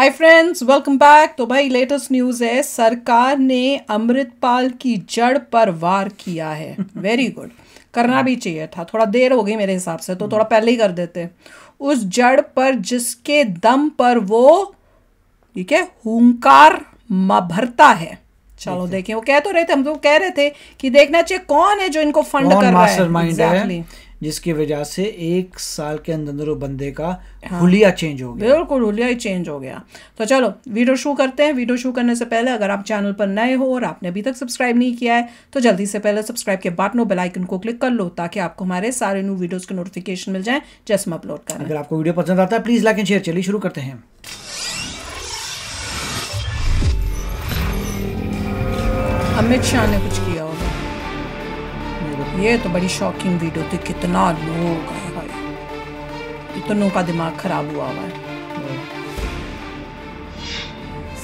Hi friends, welcome back. तो भाई latest news है, सरकार ने अमृतपाल की जड़ पर वार किया है। वेरी गुड, करना भी चाहिए था। थोड़ा देर हो गई मेरे हिसाब से, तो थोड़ा पहले ही कर देते। उस जड़ पर जिसके दम पर वो ठीक है हुंकार भरता है। चलो देखें, वो कह तो रहे थे, हम तो कह रहे थे कि देखना चाहिए कौन है जो इनको फंड कर रहा है। exactly. है जिसकी वजह से 1 साल के अंदर वो बंदे का हुलिया चेंज हो गया। बिल्कुल हुलिया ही चेंज हो गया। तो चलो वीडियो शुरू करते हैं। वीडियो शुरू करने से पहले अगर आप चैनल पर नए हो और आपने अभी तक सब्सक्राइब नहीं किया है तो जल्दी से पहले सब्सक्राइब के बटन और बेल आइकन को क्लिक कर लो ताकि आपको हमारे सारे न्यू वीडियोस के नोटिफिकेशन मिल जाए जैसे हम अपलोड करें। अगर आपको वीडियो पसंद आता है प्लीज लाइक एंड शेयर। चलिए शुरू करते हैं। अमित शाह ने कुछ किया होगा। ये तो बड़ी शॉकिंग वीडियो थी। कितना लोग आए भाई, इतनों का दिमाग खराब हुआ है।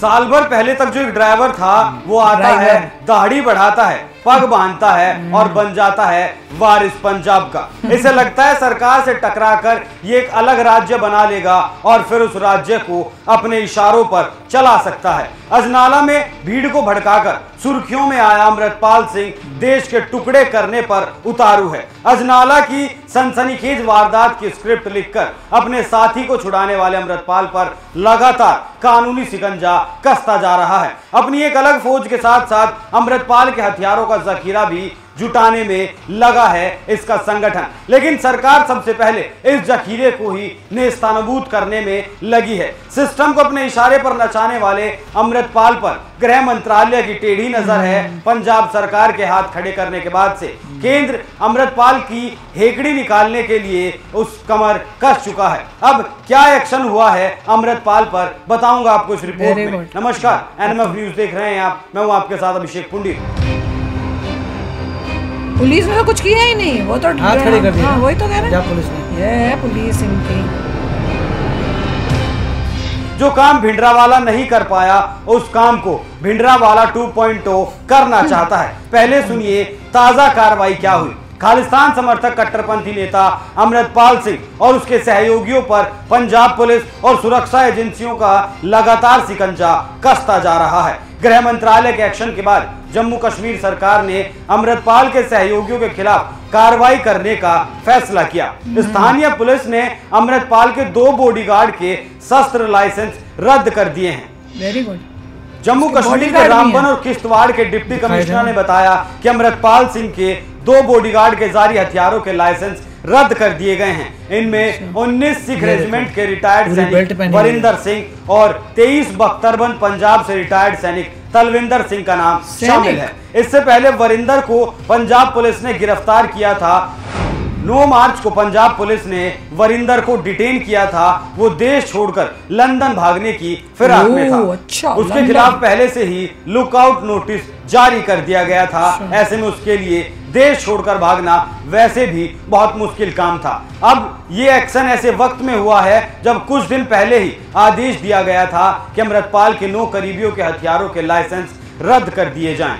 साल भर पहले तक जो एक ड्राइवर था वो आता है, दाढ़ी बढ़ाता है, पग बांधता है और बन जाता है वारिस पंजाब का। इसे लगता है सरकार से टकराकर ये एक अलग राज्य बना लेगा और फिर उस राज्य को अपने इशारों पर चला सकता है। अजनाला में भीड़ को भड़काकर सुर्खियों में आया अमृतपाल सिंह देश के टुकड़े करने पर उतारू है। अजनाला की सनसनीखेज वारदात की स्क्रिप्ट लिखकर अपने साथी को छुड़ाने वाले अमृतपाल पर लगातार कानूनी शिकंजा कसता जा रहा है। अपनी एक अलग फौज के साथ साथ अमृतपाल के हथियारों का जखीरा भी जुटाने में लगा है इसका संगठन। लेकिन सरकार सबसे पहले इस जखीरे को ही नेस्तनाबूद करने में लगी है। सिस्टम को अपने इशारे पर नचाने वाले अमृतपाल पर गृह मंत्रालय की टेढ़ी नजर है। पंजाब सरकार के हाथ खड़े करने के बाद से केंद्र अमृतपाल की हेकड़ी निकालने के लिए उस कमर कस चुका है। अब क्या एक्शन हुआ है अमृतपाल पर बताऊंगा आपको इस रिपोर्ट में। नमस्कार, एनएमएफ न्यूज देख रहे हैं आप। मैं हूं आपके साथ अभिषेक पुंडित। पुलिस ने तो कुछ किया ही नहीं, वो तो हाथ खड़े कर दिया। वही तो कह रहे हैं पुलिस ने। ये है पुलिस इनकी। जो काम भिंडरावाला नहीं कर पाया उस काम को भिंडरावाला 2.0 करना चाहता है। पहले सुनिए ताजा कार्रवाई क्या हुई। खालिस्तान समर्थक कट्टरपंथी नेता अमृतपाल सिंह और उसके सहयोगियों पर पंजाब पुलिस और सुरक्षा एजेंसियों का लगातार शिकंजा कसता जा रहा है। गृह मंत्रालय के एक्शन के बाद जम्मू कश्मीर सरकार ने अमृतपाल के सहयोगियों के खिलाफ कार्रवाई करने का फैसला किया। स्थानीय पुलिस ने अमृतपाल के 2 बॉडीगार्ड के शस्त्र लाइसेंस रद्द कर दिए हैं। Very good. जम्मू कश्मीर के रामबन और किश्तवाड़ के डिप्टी कमिश्नर ने बताया कि अमृतपाल सिंह के 2 बॉडीगार्ड के जारी हथियारों के लाइसेंस रद्द कर दिए गए हैं। इनमें 19 सिख रेजिमेंट के रिटायर्ड सैनिक वरिंदर सिंह और 23 बख्तरबंद पंजाब से रिटायर्ड सैनिक तलविंदर सिंह का नाम शामिल है। इससे पहले वरिंदर को पंजाब पुलिस ने गिरफ्तार किया था। 9 मार्च को पंजाब पुलिस ने वरिंदर को डिटेन किया था। वो देश छोड़कर लंदन भागने की फिराक में था। अच्छा, उसके खिलाफ पहले से ही लुकआउट नोटिस जारी कर दिया गया था। ऐसे में उसके लिए देश छोड़कर भागना वैसे भी बहुत मुश्किल काम था। अब ये एक्शन ऐसे वक्त में हुआ है जब कुछ दिन पहले ही आदेश दिया गया था कि अमृतपाल के 9 करीबियों के हथियारों के लाइसेंस रद्द कर दिए जाएं।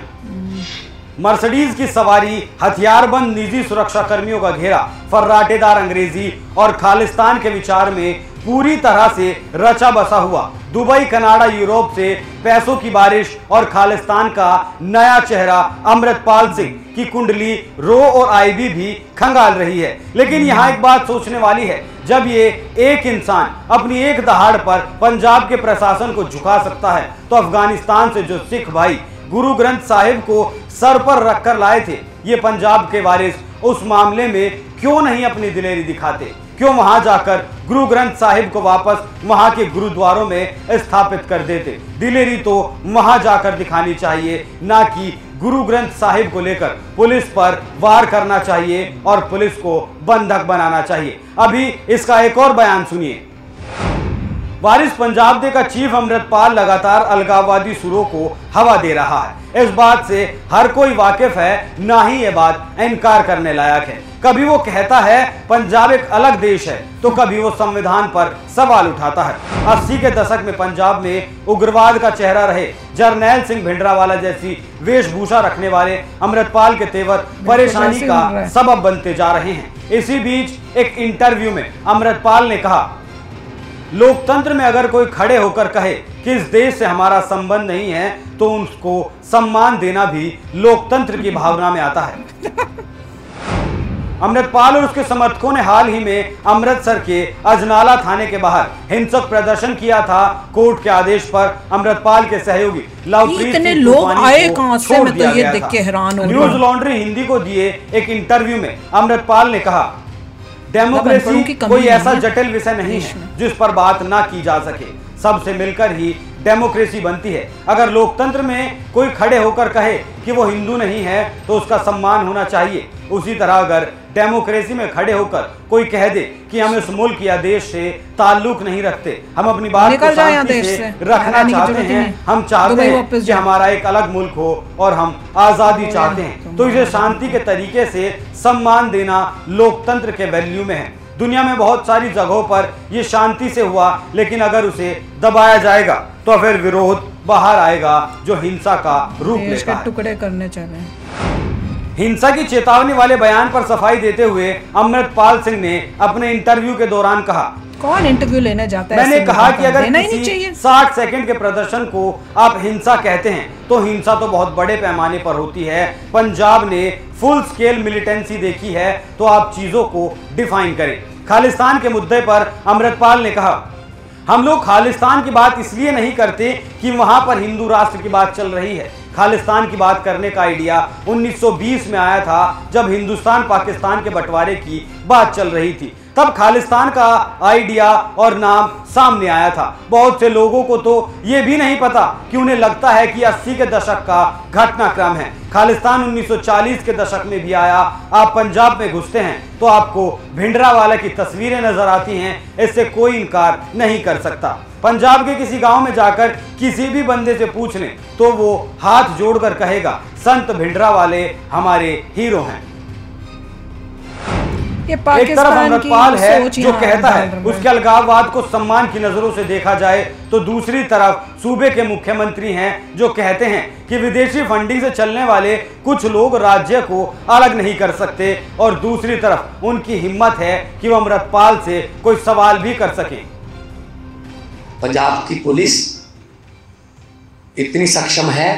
मर्सिडीज की सवारी, हथियारबंद निजी सुरक्षा कर्मियों का घेरा, फर्राटेदार अंग्रेजी और खालिस्तान के विचार में पूरी तरह से रचा बसा हुआ दुबई, कनाडा, यूरोप से पैसों की बारिश और खालिस्तान का नया चेहरा अमृतपाल सिंह की कुंडली रो और आईबी भी खंगाल रही है। लेकिन यहाँ एक बात सोचने वाली है, जब ये एक इंसान अपनी एक दहाड़ पर पंजाब के प्रशासन को झुका सकता है तो अफगानिस्तान से जो सिख भाई गुरु ग्रंथ साहिब को सर पर रखकर लाए थे, ये पंजाब के वारिस उस मामले में क्यों नहीं अपनी दिलेरी दिखाते? क्यों वहां जाकर गुरु ग्रंथ साहिब को वापस वहां के गुरुद्वारों में स्थापित कर देते? दिलेरी तो वहां जाकर दिखानी चाहिए, ना कि गुरु ग्रंथ साहिब को लेकर पुलिस पर वार करना चाहिए और पुलिस को बंधक बनाना चाहिए। अभी इसका एक और बयान सुनिए। वारिस पंजाब दे का चीफ अमृतपाल लगातार अलगाववादी सुरों को हवा दे रहा है। इस बात से हर कोई वाकिफ है, ना ही ये बात इनकार करने लायक है। कभी वो कहता है पंजाब एक अलग देश है तो कभी वो संविधान पर सवाल उठाता है। 80 के दशक में पंजाब में उग्रवाद का चेहरा रहे जरनैल सिंह भिंडरावाला जैसी वेशभूषा रखने वाले अमृतपाल के तेवर परेशानी का सबब बनते जा रहे हैं। इसी बीच एक इंटरव्यू में अमृतपाल ने कहा लोकतंत्र में अगर कोई खड़े होकर कहे कि इस देश से हमारा संबंध नहीं है तो उसको सम्मान देना भी लोकतंत्र की भावना में आता है। अमृतपाल और उसके समर्थकों ने हाल ही में अमृतसर के अजनाला थाने के बाहर हिंसक प्रदर्शन किया था। कोर्ट के आदेश पर अमृतपाल के सहयोगी लवप्रीत इतने लोग आए कहां से, मैं तो ये देख के हैरान हो गया। न्यूज लॉन्ड्री हिंदी को दिए एक इंटरव्यू में अमृतपाल ने कहा, डेमोक्रेसी कोई ऐसा जटिल विषय नहीं है जिस पर बात ना की जा सके। सबसे मिलकर ही डेमोक्रेसी बनती है। अगर लोकतंत्र में कोई खड़े होकर कहे कि वो हिंदू नहीं है तो उसका सम्मान होना चाहिए। उसी तरह अगर डेमोक्रेसी में खड़े होकर कोई कह दे कि हम इस मुल्क या देश से ताल्लुक नहीं रखते, हम अपनी बात को शांति से रखना चाहते हैं, हम चाहते हैं कि हमारा एक अलग मुल्क हो और हम आजादी चाहते हैं, तो इसे शांति के तरीके से सम्मान देना लोकतंत्र के वैल्यू में है। दुनिया में बहुत सारी जगहों पर यह शांति से हुआ, लेकिन अगर उसे दबाया जाएगा तो फिर विरोध बाहर आएगा जो हिंसा का रूप लेता है। टुकड़े करने चले। हिंसा की चेतावनी वाले बयान पर सफाई देते हुए अमृतपाल सिंह ने अपने इंटरव्यू के दौरान कहा, कौन इंटरव्यू लेने जाता है? मैंने कहा कि अगर किसी 60 सेकंड के प्रदर्शन को आप हिंसा कहते हैं तो हिंसा तो बहुत बड़े पैमाने पर होती है। पंजाब ने फुल स्केल मिलिटेंसी देखी है, तो आप चीजों को डिफाइन करें। खालिस्तान के मुद्दे पर अमृतपाल ने कहा, हम लोग खालिस्तान की बात इसलिए नहीं करते कि वहां पर हिंदू राष्ट्र की बात चल रही है। खालिस्तान की बात करने का आइडिया 1920 में आया था, जब हिंदुस्तान पाकिस्तान के बंटवारे की बात चल रही थी। तब खालिस्तान का आइडिया और नाम सामने आया था। बहुत से लोगों को तो ये भी नहीं पता कि उन्हें लगता है कि 80 के दशक का घटनाक्रम है। खालिस्तान 1940 के दशक में भी आया। आप पंजाब में घुसते हैं तो आपको भिंडरावाला की तस्वीरें नजर आती हैं, इससे कोई इनकार नहीं कर सकता। पंजाब के किसी गांव में जाकर किसी भी बंदे से पूछ लें तो वो हाथ जोड़कर कहेगा, संत भिंडरावाले हमारे हीरो हैं। एक तरफ अमृतपाल है जो कहता है उसके अलगाववाद को सम्मान की नजरों से देखा जाए, तो दूसरी तरफ सूबे के मुख्यमंत्री हैं जो कहते हैं कि विदेशी फंडिंग से चलने वाले कुछ लोग राज्य को अलग नहीं कर सकते, और दूसरी तरफ उनकी हिम्मत है कि वो अमृतपाल से कोई सवाल भी कर सके। पंजाब की पुलिस इतनी सक्षम है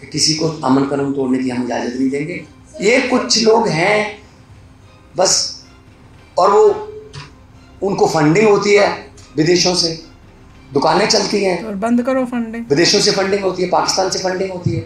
कि किसी को अमन कानून तोड़ने की हम इजाजत नहीं देंगे। ये कुछ लोग हैं बस, और वो उनको फंडिंग होती है विदेशों से, दुकानें चलती हैं और बंद करो फंडिंग। विदेशों से फंडिंग होती है, पाकिस्तान से फंडिंग होती है,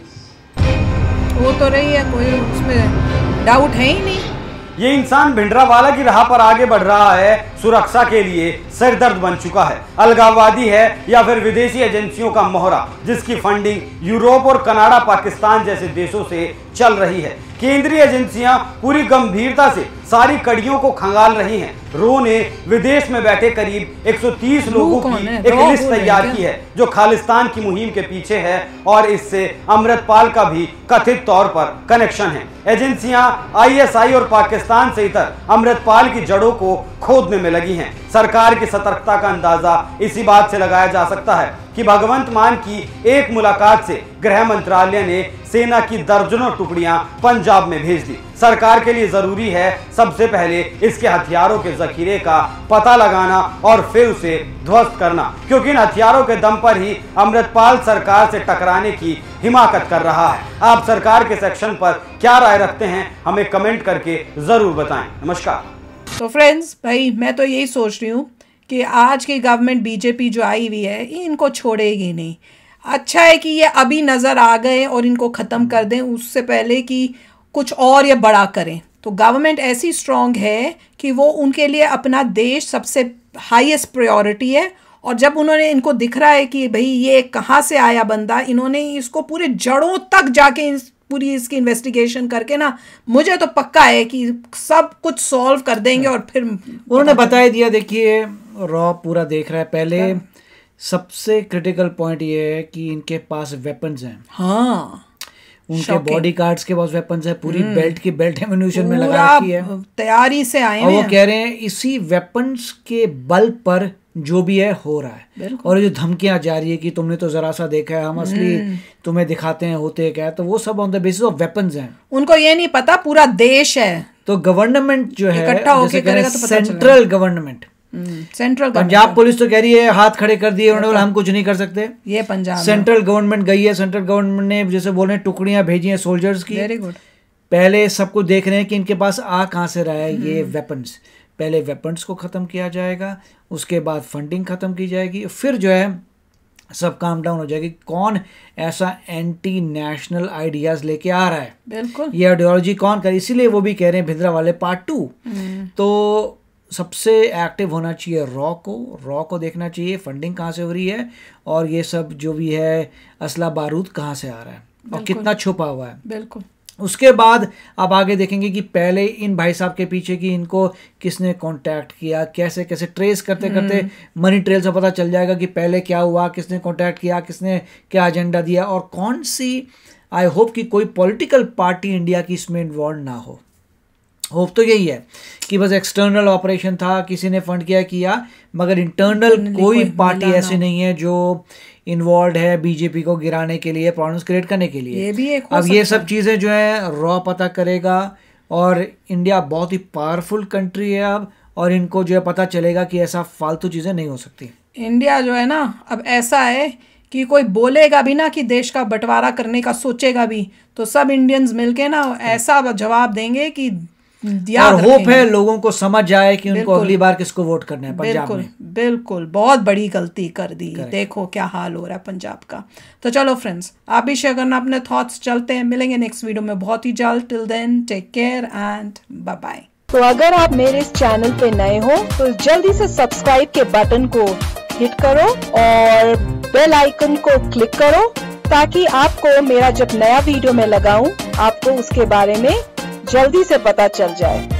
वो तो रही है, कोई उसमें डाउट है ही नहीं। ये इंसान भिंडरावाला की राह पर आगे बढ़ रहा है, सुरक्षा के लिए सिरदर्द बन चुका है। अलगाववादी है या फिर विदेशी एजेंसियों का मोहरा, जिसकी फंडिंग यूरोप और कनाडा, पाकिस्तान जैसे देशों से चल रही है। केंद्रीय एजेंसियां पूरी गंभीरता से सारी कड़ियों को खंगाल रही हैं। रो ने विदेश में बैठे करीब 130 लोगों की एक लिस्ट तैयार की है जो खालिस्तान की मुहिम के पीछे है, और इससे अमृतपाल का भी कथित तौर पर कनेक्शन है। एजेंसियां ISI और पाकिस्तान से इतर अमृतपाल की जड़ों को खोदने में लगी हैं। सरकार की सतर्कता का अंदाजा इसी बात से लगाया जा सकता है कि भगवंत मान की एक मुलाकात से गृह मंत्रालय ने सेना की दर्जनों टुकड़ियां पंजाब में भेज दी। सरकार के लिए जरूरी है सबसे पहले इसके हथियारों के जखीरे का पता लगाना और फिर उसे ध्वस्त करना, क्योंकि इन हथियारों के दम पर ही अमृतपाल सरकार से टकराने की हिमाकत कर रहा है। आप सरकार के सेक्शन पर क्या राय रखते हैं, हमें कमेंट करके जरूर बताएं। नमस्कार। तो फ्रेंड्स, भाई मैं तो यही सोच रही हूँ कि आज की गवर्नमेंट BJP जो आई हुई है इनको छोड़ेगी नहीं। अच्छा है कि ये अभी नज़र आ गए और इनको ख़त्म कर दें, उससे पहले कि कुछ और ये बड़ा करें। तो गवर्नमेंट ऐसी स्ट्रॉन्ग है कि वो उनके लिए अपना देश सबसे हाईएस्ट प्रायोरिटी है, और जब उन्होंने इनको दिख रहा है कि भाई ये कहाँ से आया बंदा, इन्होंने इसको पूरे जड़ों तक जाके पूरी इसकी इन्वेस्टिगेशन करके ना, मुझे तो पक्का है कि सब कुछ सॉल्व कर देंगे। और फिर उन्होंने बता दिया। देखिए रॉ पूरा देख रहा है। पहले सबसे क्रिटिकल पॉइंट ये है कि इनके पास वेपन्स हैं। हाँ, उनके बॉडी गार्ड्स के पास वेपन्स है, पूरी बेल्ट की बेल्ट एम्यूनिशन में लगा रखी है, तैयारी से आए हैं। और वो कह रहे हैं इसी वेपन्स के बल पर जो भी है हो रहा है। और जो धमकियां जा रही है कि तुमने तो जरा सा देखा है, हम असली तुम्हें दिखाते हैं होते क्या है, तो वो सब on the basis of weapons हैं। उनको ये नहीं पता पूरा देश है। तो गवर्नमेंट जो है इकट्ठा होके करेगा तो पता चलेगा। Central government central Punjab police तो कह रही है हाथ खड़े कर दिए उन्होंने, हम कुछ नहीं कर सकते। ये पंजाब सेंट्रल गवर्नमेंट गई है, सेंट्रल गवर्नमेंट ने जैसे बोल रहे हैं टुकड़ियां भेजी हैं सोल्जर्स की। Very good. पहले सब कुछ देख रहे हैं कि इनके पास आ कहाँ से रहा है ये वेपन्स। पहले वेपन्स को ख़त्म किया जाएगा, उसके बाद फंडिंग ख़त्म की जाएगी, फिर जो है सब काम डाउन हो जाएगी। कौन ऐसा एंटी नेशनल आइडियाज़ लेके आ रहा है, बिल्कुल ये आइडियोलॉजी कौन करे, इसीलिए वो भी कह रहे हैं भिंद्रा वाले पार्ट 2। तो सबसे एक्टिव होना चाहिए रॉ को देखना चाहिए फंडिंग कहाँ से हो रही है और ये सब जो भी है असला बारूद कहाँ से आ रहा है और कितना छुपा हुआ है। बिल्कुल। उसके बाद आप आगे देखेंगे कि पहले इन भाई साहब के पीछे कि इनको किसने कांटेक्ट किया, कैसे कैसे ट्रेस करते करते मनी ट्रेल से पता चल जाएगा कि पहले क्या हुआ, किसने कांटेक्ट किया, किसने क्या एजेंडा दिया और कौन सी। आई होप कि कोई पॉलिटिकल पार्टी इंडिया की इसमें इन्वॉल्व ना हो। होप तो यही है कि बस एक्सटर्नल ऑपरेशन था, किसी ने फंड किया, मगर इंटरनल कोई पार्टी ऐसी नहीं है जो इन्वॉल्व है बीजेपी को गिराने के लिए, प्रॉब्लम्स क्रिएट करने के लिए। ये भी एक अब ये सब चीज़ें जो है रॉ पता करेगा और इंडिया बहुत ही पावरफुल कंट्री है अब, और इनको जो है पता चलेगा कि ऐसा फालतू चीज़ें नहीं हो सकती। इंडिया जो है ना अब ऐसा है कि कोई बोलेगा भी ना कि देश का बंटवारा करने का सोचेगा भी तो सब इंडियंस मिलके ना ऐसा जवाब देंगे कि और होप है लोगों को समझ जाए कि उनको अगली बार किसको वोट करना है पंजाब में। बिल्कुल बहुत बड़ी गलती कर दी। देखो क्या हाल हो रहा है पंजाब का। तो चलो फ्रेंड्स, आप भी शेयर करना अपने थॉट्स। चलते हैं, मिलेंगे नेक्स्ट वीडियो में बहुत ही जल्द। Till then take care and bye bye. तो अगर आप मेरे इस चैनल पे नए हो तो जल्दी से सब्सक्राइब के बटन को हिट करो और बेल आइकन को क्लिक करो ताकि आपको मेरा जब नया वीडियो मैं लगाऊं आपको उसके बारे में जल्दी से पता चल जाए।